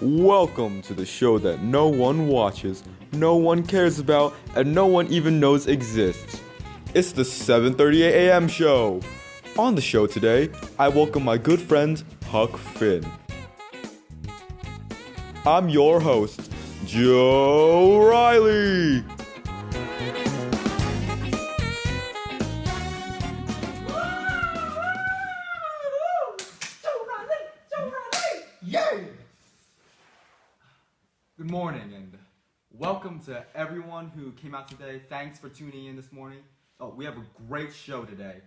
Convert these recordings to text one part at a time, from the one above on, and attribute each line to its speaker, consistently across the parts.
Speaker 1: Welcome to the show that no one watches, no one cares about, and no one even knows exists. It's the 7:38 a.m. show. On the show today, I welcome my good friend, Huck Finn. I'm your host, Joe Riley.
Speaker 2: Good morning and welcome to everyone who came out today. Thanks for tuning in this morning. Oh, we have a great show today.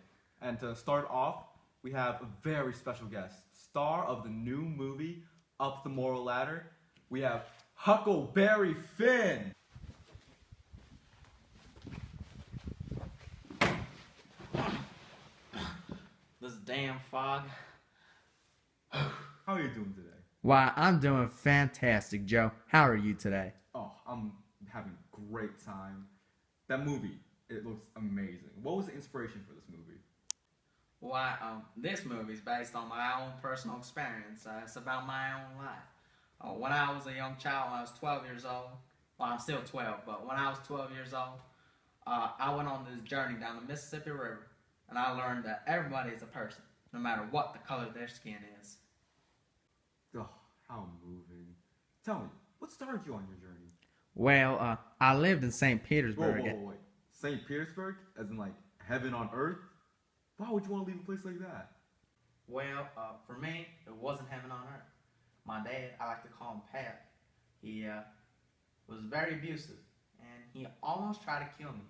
Speaker 2: And to start off, we have a very special guest, star of the new movie, Up the Moral Ladder. We have Huckleberry Finn.
Speaker 3: This damn fog.
Speaker 2: How are you doing today?
Speaker 3: Why, I'm doing fantastic, Joe. How are you today?
Speaker 2: Oh, I'm having a great time. That movie, it looks amazing. What was the inspiration for this movie?
Speaker 3: Why, this movie is based on my own personal experience. It's about my own life. When I was a young child, when I was 12 years old, well, I'm still 12, but when I was 12 years old, I went on this journey down the Mississippi River, and I learned that everybody is a person, no matter what the color of their skin is.
Speaker 2: Oh, how moving. Tell me, what started you on your journey?
Speaker 3: Well, I lived in St. Petersburg.
Speaker 2: Whoa. St. Petersburg? As in like heaven on earth? Why would you want to leave a place like that?
Speaker 3: Well, for me, it wasn't heaven on earth. My dad, I like to call him Pat, he was very abusive, and he almost tried to kill me.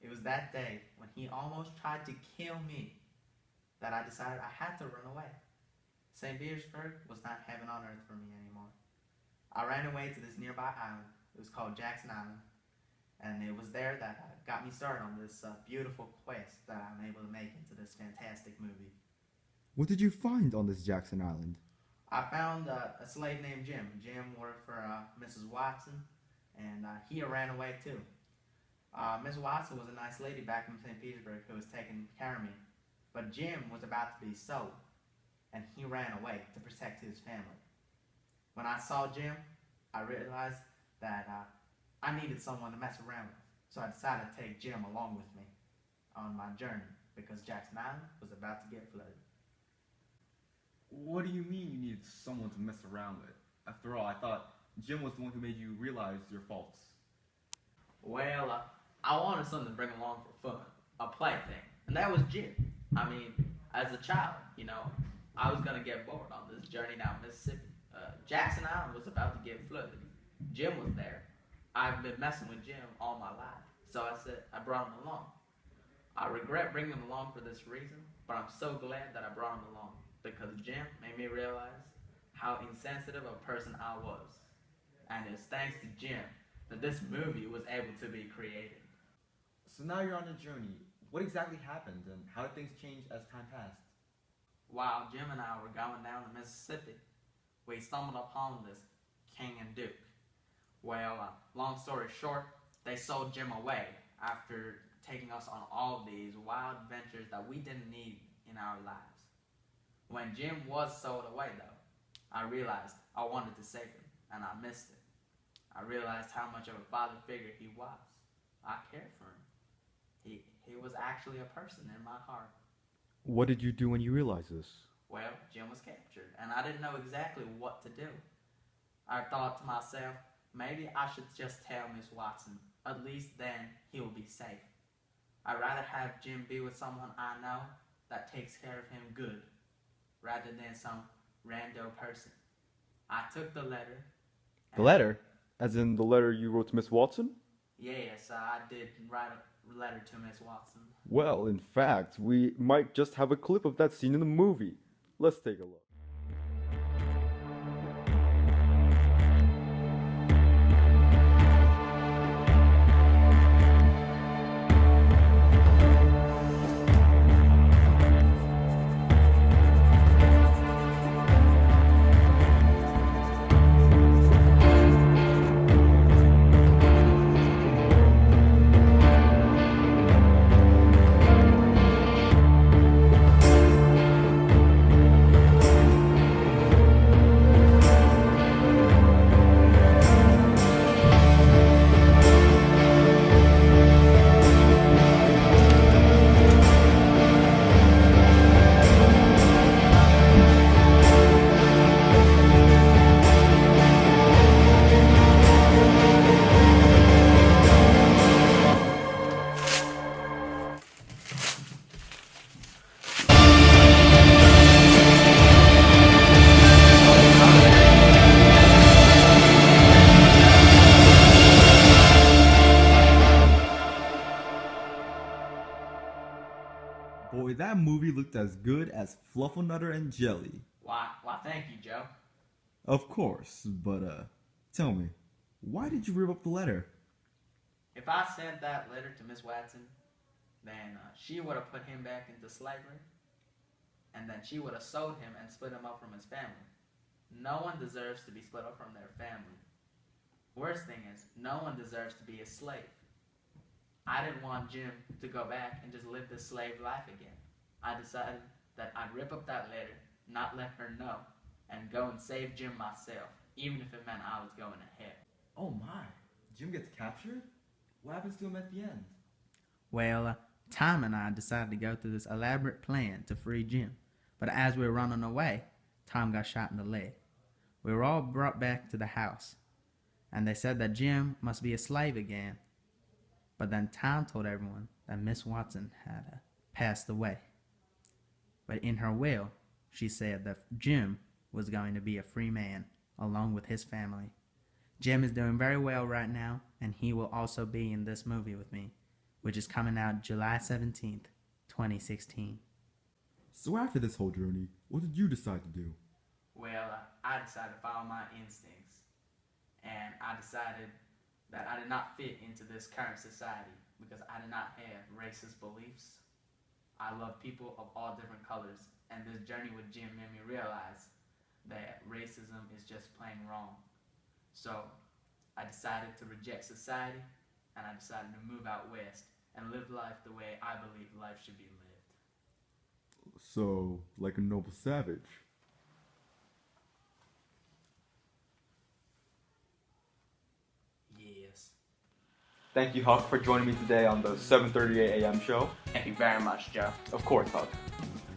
Speaker 3: It was that day when he almost tried to kill me that I decided I had to run away. St. Petersburg was not heaven on earth for me anymore. I ran away to this nearby island. It was called Jackson Island, and it was there that got me started on this beautiful quest that I'm able to make into this fantastic movie.
Speaker 1: What did you find on this Jackson Island?
Speaker 3: I found a slave named Jim. Jim worked for Mrs. Watson, and he ran away too. Miss Watson was a nice lady back in St. Petersburg who was taking care of me, but Jim was about to be sold, and he ran away to protect his family. When I saw Jim, I realized that I needed someone to mess around with, so I decided to take Jim along with me on my journey because Jackson Island was about to get flooded.
Speaker 2: What do you mean you needed someone to mess around with? After all, I thought Jim was the one who made you realize your faults.
Speaker 3: Well, I wanted something to bring along for fun, a plaything, and that was Jim. I mean, as a child, I was going to get bored on this journey down Mississippi. Jackson Island was about to get flooded. Jim was there. I've been messing with Jim all my life, so I brought him along. I regret bringing him along for this reason, but I'm so glad that I brought him along because Jim made me realize how insensitive a person I was. And it's thanks to Jim that this movie was able to be created.
Speaker 2: So now you're on a journey. What exactly happened and how did things change as time passed?
Speaker 3: While Jim and I were going down the Mississippi, we stumbled upon this king and duke. Well, long story short, they sold Jim away after taking us on all these wild adventures that we didn't need in our lives. When Jim was sold away, though, I realized I wanted to save him, and I missed it. I realized how much of a father figure he was. I cared for him. He was actually a person in my heart.
Speaker 1: What did you do when you realized this?
Speaker 3: Well, Jim was captured, and I didn't know exactly what to do. I thought to myself, maybe I should just tell Miss Watson. At least then he'll be safe. I'd rather have Jim be with someone I know that takes care of him good, rather than some rando person. I took the letter.
Speaker 1: The letter? As in the letter you wrote to Miss Watson?
Speaker 3: Yes, I did write a letter to Miss Watson.
Speaker 1: Well, in fact, we might just have a clip of that scene in the movie. Let's take a look. looked as good as Flufflenutter and Jelly.
Speaker 3: Why, thank you, Joe.
Speaker 1: Of course, but tell me, why did you rip up the letter?
Speaker 3: If I sent that letter to Miss Watson, then she would have put him back into slavery, and then she would have sold him and split him up from his family. No one deserves to be split up from their family. Worst thing is, no one deserves to be a slave. I didn't want Jim to go back and just live this slave life again. I decided that I'd rip up that letter, not let her know, and go and save Jim myself, even if it meant I was going to hell.
Speaker 2: Oh my, Jim gets captured? What happens to him at the end?
Speaker 3: Well, Tom and I decided to go through this elaborate plan to free Jim. But as we were running away, Tom got shot in the leg. We were all brought back to the house, and they said that Jim must be a slave again. But then Tom told everyone that Miss Watson had passed away. But in her will, she said that Jim was going to be a free man along with his family. Jim is doing very well right now, and he will also be in this movie with me, which is coming out July 17th, 2016.
Speaker 1: So after this whole journey, what did you decide to do?
Speaker 3: Well, I decided to follow my instincts, and I decided that I did not fit into this current society because I did not have racist beliefs. I love people of all different colors, and this journey with Jim made me realize that racism is just plain wrong. So I decided to reject society, and I decided to move out west and live life the way I believe life should be lived.
Speaker 1: So, like a noble savage.
Speaker 3: Yes.
Speaker 2: Thank you, Huck, for joining me today on the 7:38 a.m. show.
Speaker 3: Thank you very much, Joe.
Speaker 2: Of course, Huck.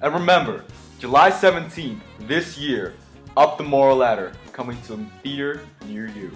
Speaker 2: And remember, July 17th this year, Up the Moral Ladder, coming to a theater near you.